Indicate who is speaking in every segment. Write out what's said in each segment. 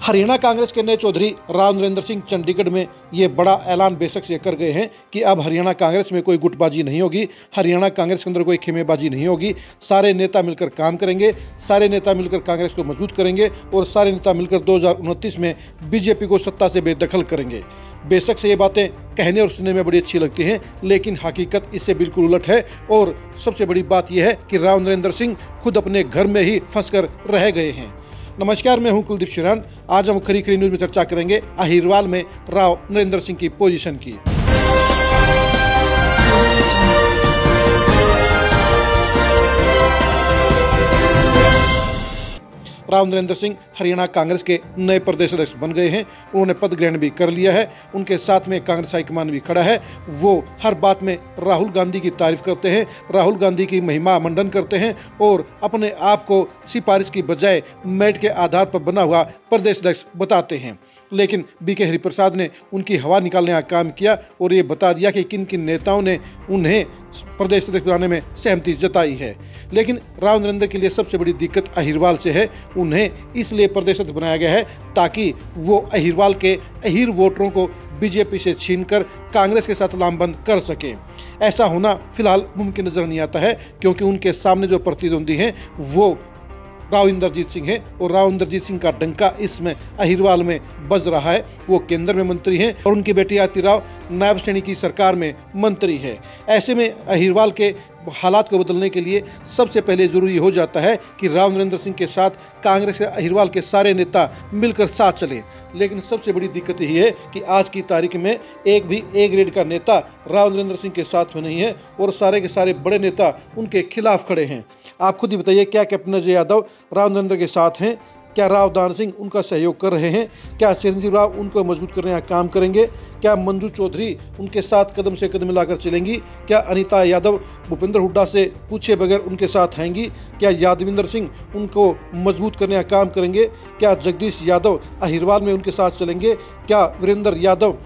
Speaker 1: हरियाणा कांग्रेस के नए चौधरी राव नरेंद्र सिंह चंडीगढ़ में ये बड़ा ऐलान बेशक से कर गए हैं कि अब हरियाणा कांग्रेस में कोई गुटबाजी नहीं होगी, हरियाणा कांग्रेस के अंदर कोई खेमेबाजी नहीं होगी। सारे नेता मिलकर काम करेंगे, सारे नेता मिलकर कांग्रेस को मजबूत करेंगे और सारे नेता मिलकर 2029 में बीजेपी को सत्ता से बेदखल करेंगे। बेशक से ये बातें कहने और सुनने में बड़ी अच्छी लगती हैं, लेकिन हकीकत इससे बिल्कुल उलट है। और सबसे बड़ी बात यह है कि राव नरेंद्र सिंह खुद अपने घर में ही फंसकर रह गए हैं। नमस्कार, मैं हूं कुलदीप शिरान। आज हम खरी खरी न्यूज में चर्चा करेंगे अहिरवाल में राव नरेंद्र सिंह की पोजीशन की। राव नरेंद्र सिंह हरियाणा कांग्रेस के नए प्रदेश अध्यक्ष बन गए हैं। उन्होंने पद ग्रहण भी कर लिया है। उनके साथ में कांग्रेस हाईकमान भी खड़ा है। वो हर बात में राहुल गांधी की तारीफ करते हैं, राहुल गांधी की महिमा मंडन करते हैं और अपने आप को सिफारिश की बजाय मेरिट के आधार पर बना हुआ प्रदेश अध्यक्ष बताते हैं। लेकिन बीके हरिप्रसाद ने उनकी हवा निकालने का काम किया और ये बता दिया कि किन किन नेताओं ने उन्हें प्रदेश अध्यक्ष बनाने में सहमति जताई है। लेकिन राव नरेंद्र के लिए सबसे बड़ी दिक्कत अहिरवाल से है। उन्हें इसलिए प्रदेश अध्यक्ष बनाया गया है ताकि वो अहिरवाल के अहिर वोटरों को बीजेपी से छीनकर कांग्रेस के साथ लामबंद कर सके। ऐसा होना फिलहाल मुमकिन नजर नहीं आता है, क्योंकि उनके सामने जो प्रतिद्वंदी हैं वो राव इंद्रजीत सिंह है और राव इंद्रजीत सिंह का डंका इसमें अहिरवाल में बज रहा है। वो केंद्र में मंत्री हैं और उनकी बेटी आरती राव नायब श्रेणी की सरकार में मंत्री है। ऐसे में अहिरवाल के हालात को बदलने के लिए सबसे पहले जरूरी हो जाता है कि राव नरेंद्र सिंह के साथ कांग्रेस के अहिरवाल के सारे नेता मिलकर साथ चलें। लेकिन सबसे बड़ी दिक्कत यही है कि आज की तारीख में एक भी ए ग्रेड का नेता राव नरेंद्र सिंह के साथ में नहीं है और सारे के सारे बड़े नेता उनके खिलाफ खड़े हैं। आप खुद ही बताइए, क्या कैप्टन अजय यादव राव नरेंद्र के साथ हैं? क्या राव दान सिंह उनका सहयोग कर रहे हैं? क्या चिरंजीव राव उनको मजबूत करने का काम करेंगे? क्या मंजू चौधरी उनके साथ कदम से कदम मिलाकर चलेंगी? क्या अनीता यादव भूपेंद्र हुड्डा से पूछे बगैर उनके साथ आएंगी? क्या यादविंदर सिंह उनको मजबूत करने का काम करेंगे? क्या जगदीश यादव अहिरवाल में उनके साथ चलेंगे? क्या वीरेंद्र यादव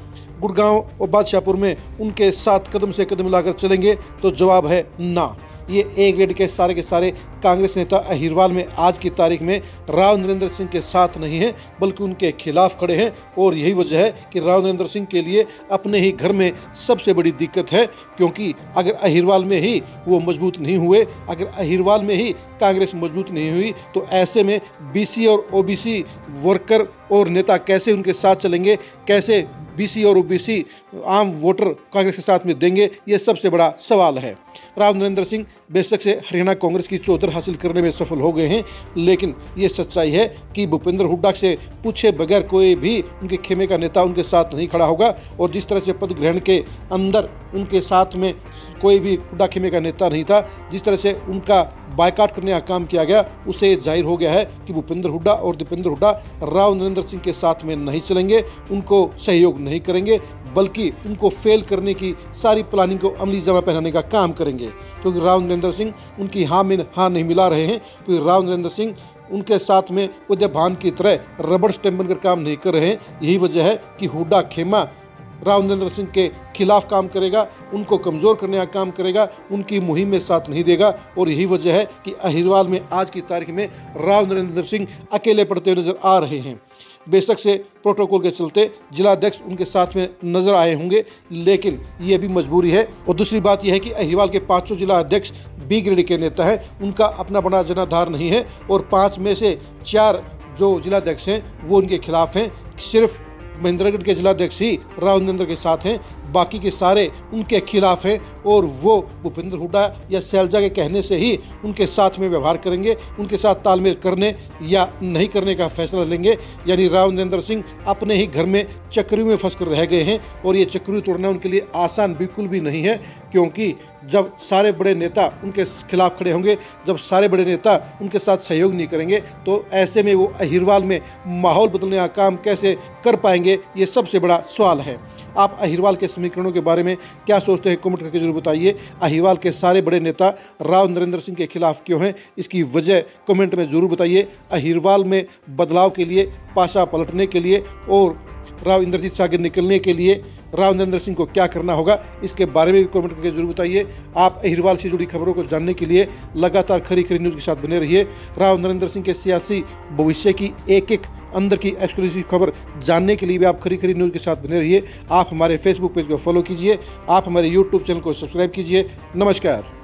Speaker 1: गुड़गांव और बादशाहपुर में उनके साथ कदम से कदम मिलाकर चलेंगे? तो जवाब है ना। ये ए ग्रेड के सारे कांग्रेस नेता अहिरवाल में आज की तारीख में राव नरेंद्र सिंह के साथ नहीं हैं, बल्कि उनके खिलाफ खड़े हैं। और यही वजह है कि राव नरेंद्र सिंह के लिए अपने ही घर में सबसे बड़ी दिक्कत है, क्योंकि अगर अहिरवाल में ही वो मजबूत नहीं हुए, अगर अहिरवाल में ही कांग्रेस मजबूत नहीं हुई, तो ऐसे में बीसी और ओबीसी वर्कर और नेता कैसे उनके साथ चलेंगे? कैसे बीसी और ओबीसी आम वोटर कांग्रेस के साथ में देंगे? ये सबसे बड़ा सवाल है। राव नरेंद्र सिंह बेशक से हरियाणा कांग्रेस की चौधर हासिल करने में सफल हो गए हैं, लेकिन ये सच्चाई है कि भूपेंद्र हुड्डा से पूछे बगैर कोई भी उनके खेमे का नेता उनके साथ नहीं खड़ा होगा। और जिस तरह से पद ग्रहण के अंदर उनके साथ में कोई भी हुड्डा खेमे का नेता नहीं था, जिस तरह से उनका बायकाट करने का काम किया गया, उससे जाहिर हो गया है कि भूपेंद्र हुड्डा और दीपेंद्र हुड्डा राव नरेंद्र सिंह के साथ में नहीं चलेंगे, उनको सहयोग नहीं करेंगे, बल्कि उनको फेल करने की सारी प्लानिंग को अमली जमा पहनाने का काम करेंगे। क्योंकि राव नरेंद्र सिंह उनकी हाँ में हाँ नहीं मिला रहे हैं, क्योंकि राव नरेंद्र सिंह उनके साथ में उद्यभान की तरह रबड़ स्टैम्प बनकर काम नहीं कर रहे हैं। यही वजह है कि हुड्डा खेमा राव नरेंद्र सिंह के खिलाफ काम करेगा, उनको कमज़ोर करने का काम करेगा, उनकी मुहिम में साथ नहीं देगा। और यही वजह है कि अहिरवाल में आज की तारीख में राव नरेंद्र सिंह अकेले पड़ते हुए नजर आ रहे हैं। बेशक से प्रोटोकॉल के चलते जिलाध्यक्ष उनके साथ में नजर आए होंगे, लेकिन ये भी मजबूरी है। और दूसरी बात यह है कि अहिरवाल के 5 जिला अध्यक्ष बी ग्रेड के नेता हैं, उनका अपना बड़ा जनाधार नहीं है और 5 में से 4 जो जिलाध्यक्ष हैं वो उनके खिलाफ हैं। सिर्फ महेंद्रगढ़ के जिलाध्यक्ष ही राव नरेंद्र के साथ हैं, बाकी के सारे उनके खिलाफ हैं। और वो भूपेंद्र हुड्डा या शैलजा के कहने से ही उनके साथ में व्यवहार करेंगे, उनके साथ तालमेल करने या नहीं करने का फैसला लेंगे। यानी राव नरेंद्र सिंह अपने ही घर में चक्री में फंस कर रह गए हैं और ये चक्री तोड़ना उनके लिए आसान बिल्कुल भी नहीं है, क्योंकि जब सारे बड़े नेता उनके खिलाफ खड़े होंगे, जब सारे बड़े नेता उनके साथ सहयोग नहीं करेंगे, तो ऐसे में वो अहिरवाल में माहौल बदलने का काम कैसे कर पाएंगे? ये सबसे बड़ा सवाल है। आप अहिरवाल के समीकरणों के बारे में क्या सोचते हैं? कमेंट करके जरूर बताइए। अहिरवाल के सारे बड़े नेता राव नरेंद्र सिंह के खिलाफ क्यों हैं? इसकी वजह कमेंट में जरूर बताइए। अहिरवाल में बदलाव के लिए, पासा पलटने के लिए और राव इंद्रजीत से आगे निकलने के लिए राव नरेंद्र सिंह को क्या करना होगा, इसके बारे में भी कमेंट करके जरूर बताइए। आप अहिरवाल से जुड़ी खबरों को जानने के लिए लगातार खरी खरी न्यूज़ के साथ बने रहिए। राव नरेंद्र सिंह के सियासी भविष्य की एक एक अंदर की एक्सक्लूसिव खबर जानने के लिए भी आप खरी खरी न्यूज़ के साथ बने रहिए। आप हमारे फेसबुक पेज को फॉलो कीजिए, आप हमारे यूट्यूब चैनल को सब्सक्राइब कीजिए। नमस्कार।